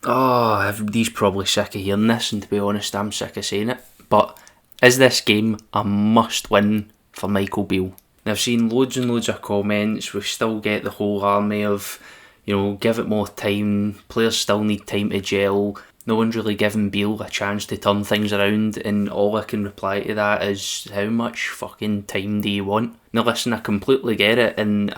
Oh, everybody's probably sick of hearing this, and to be honest, I'm sick of saying it. But is this game a must-win for Michael Beale? Now, I've seen loads and loads of comments. We still get the whole army of, give it more time. Players still need time to gel. No one's really giving Beale a chance to turn things around, and all I can reply to that is, how much fucking time do you want? Now listen, I completely get it, and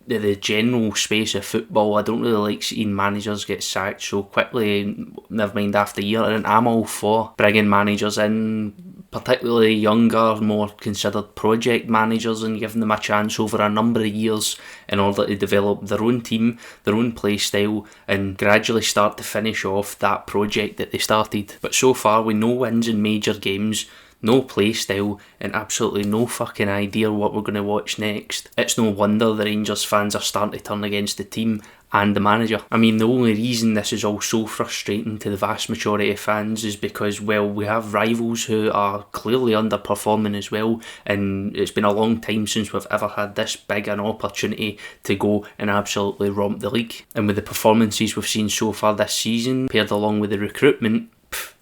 the general space of football, I don't really like seeing managers get sacked so quickly, never mind after a year, and I'm all for bringing managers in, particularly younger, more considered project managers, and giving them a chance over a number of years in order to develop their own team, their own play style, and gradually start to finish off that project that they started. But so far, with no wins in major games, no play style, and absolutely no fucking idea what we're going to watch next, it's no wonder the Rangers fans are starting to turn against the team and the manager. I mean, the only reason this is all so frustrating to the vast majority of fans is because, well, we have rivals who are clearly underperforming as well, and it's been a long time since we've ever had this big an opportunity to go and absolutely romp the league. And with the performances we've seen so far this season, paired along with the recruitment,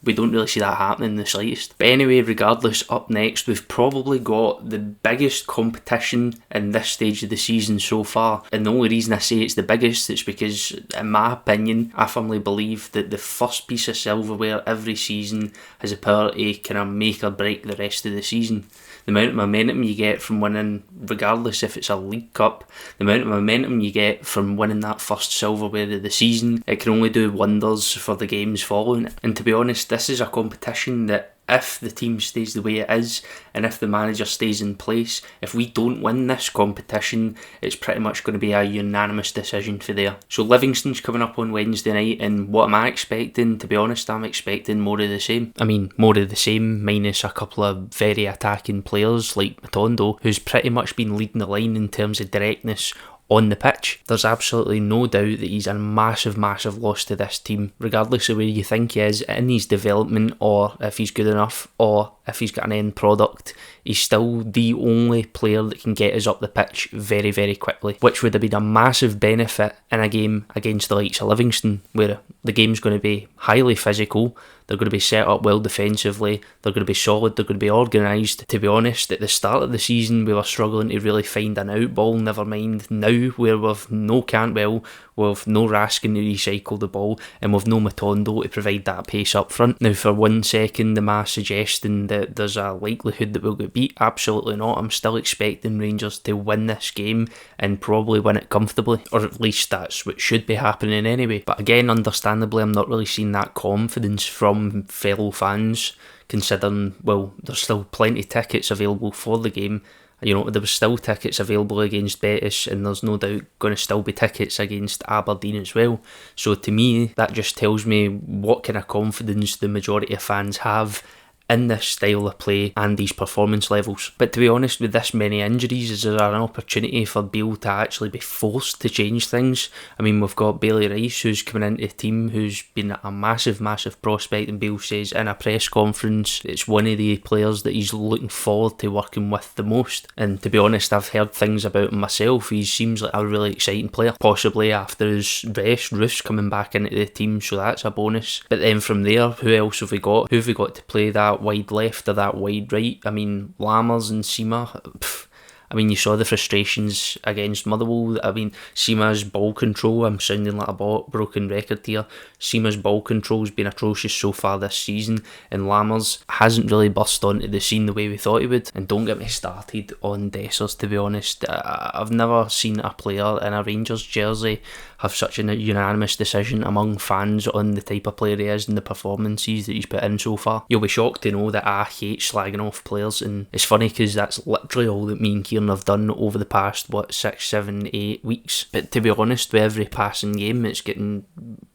we don't really see that happening in the slightest. But anyway, regardless, up next we've probably got the biggest competition in this stage of the season so far. And the only reason I say it's the biggest is because, in my opinion, I firmly believe that the first piece of silverware every season has the power to kind of make or break the rest of the season. The amount of momentum you get from winning, regardless if it's a League Cup, the amount of momentum you get from winning that first silverware of the season, it can only do wonders for the games following it. And to be honest, this is a competition that, if the team stays the way it is, and if the manager stays in place, if we don't win this competition, it's pretty much going to be a unanimous decision for there. So Livingston's coming up on Wednesday night, and what am I expecting? To be honest, I'm expecting more of the same. I mean, more of the same, minus a couple of very attacking players like Matondo, who's pretty much been leading the line in terms of directness on the pitch. There's absolutely no doubt that he's a massive loss to this team, regardless of where you think he is in his development, or if he's good enough, or if he's got an end product. He's still the only player that can get us up the pitch very, very quickly, which would have been a massive benefit in a game against the likes of Livingston, where the game's going to be highly physical. They're going to be set up well defensively, they're going to be solid, they're going to be organised. To be honest, at the start of the season we were struggling to really find an out ball, never mind now where we've no Cantwell, we've no Raskin to recycle the ball, and we've no Matondo to provide that pace up front. Now, for 1 second am I suggesting that there's a likelihood that we'll get beat? Absolutely not. I'm still expecting Rangers to win this game and probably win it comfortably, or at least that's what should be happening anyway. But again, understandably, I'm not really seeing that confidence from fellow fans, considering, well, there's still plenty of tickets available for the game. There was still tickets available against Betis, and there's no doubt going to still be tickets against Aberdeen as well. So to me, that just tells me what kind of confidence the majority of fans have in this style of play and these performance levels. But to be honest, with this many injuries, is there an opportunity for Beale to actually be forced to change things? I mean, we've got Bailey Rice, who's coming into the team, who's been a massive prospect, and Beale says in a press conference it's one of the players that he's looking forward to working with the most. And to be honest, I've heard things about him myself. He seems like a really exciting player, possibly after his rest. Roof's coming back into the team, so that's a bonus. But then from there, who else have we got? Who have we got to play that wide left or that wide right? I mean, Lammers and Sima, I mean, you saw the frustrations against Motherwell. I mean, Sima's ball control, I'm sounding like a broken record here. Sima's ball control has been atrocious so far this season, and Lammers hasn't really burst onto the scene the way we thought he would. And don't get me started on Dessers, to be honest. I've never seen a player in a Rangers jersey have such a unanimous decision among fans on the type of player he is and the performances that he's put in so far. You'll be shocked to know that I hate slagging off players, and it's funny because that's literally all that me and Kieran have done over the past 6, 7, 8 weeks. But to be honest, with every passing game it's getting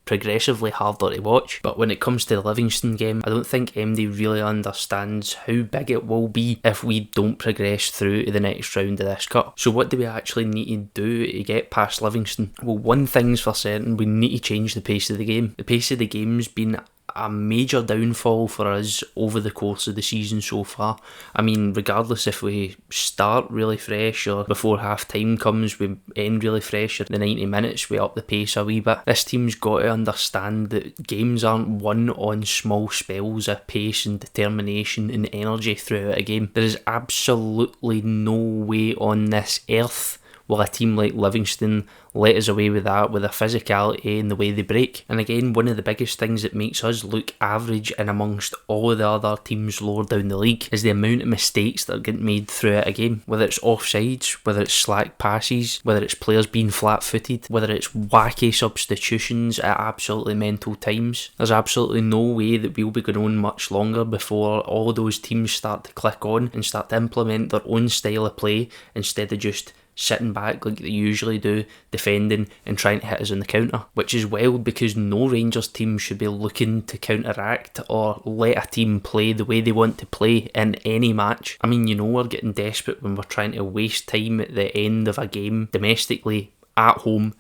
progressively harder to watch. But when it comes to the Livingston game, I don't think MD really understands how big it will be if we don't progress through to the next round of this cup. So what do we actually need to do to get past Livingston? Well, one thing's for certain, we need to change the pace of the game. The pace of the game's been a major downfall for us over the course of the season so far. I mean, regardless if we start really fresh or before half time comes we end really fresh, or the 90 minutes we up the pace a wee bit, this team's got to understand that games aren't won on small spells of pace and determination and energy throughout a game. There is absolutely no way on this earth will a team like Livingston let us away with that, with their physicality and the way they break. And again, one of the biggest things that makes us look average in amongst all of the other teams lower down the league is the amount of mistakes that are getting made throughout a game. Whether it's offsides, whether it's slack passes, whether it's players being flat-footed, whether it's wacky substitutions at absolutely mental times. There's absolutely no way that we'll be going on much longer before all of those teams start to click on and start to implement their own style of play instead of just sitting back like they usually do, defending and trying to hit us on the counter, which is wild because no Rangers team should be looking to counteract or let a team play the way they want to play in any match. I mean, we're getting desperate when we're trying to waste time at the end of a game domestically at home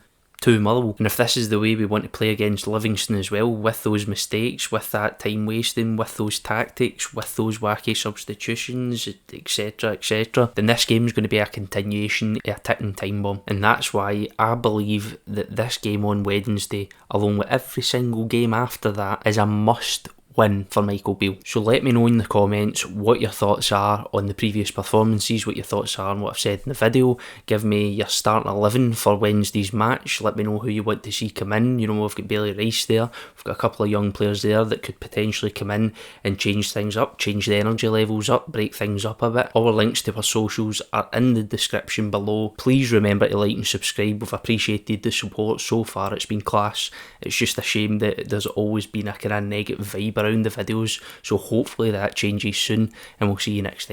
to Motherwell. And if this is the way we want to play against Livingston as well, with those mistakes, with that time wasting, with those tactics, with those wacky substitutions, etc., then this game is going to be a continuation of a ticking time bomb. And that's why I believe that this game on Wednesday, along with every single game after that, is a must win for Michael Beale. So let me know in the comments what your thoughts are on the previous performances, what your thoughts are on what I've said in the video. Give me your starting 11 for Wednesday's match. Let me know who you want to see come in. We've got Bailey Rice there. We've got a couple of young players there that could potentially come in and change things up, change the energy levels up, break things up a bit. All our links to our socials are in the description below. Please remember to like and subscribe. We've appreciated the support so far. It's been class. It's just a shame that there's always been a kind of negative vibe around the videos, so hopefully that changes soon and we'll see you next time.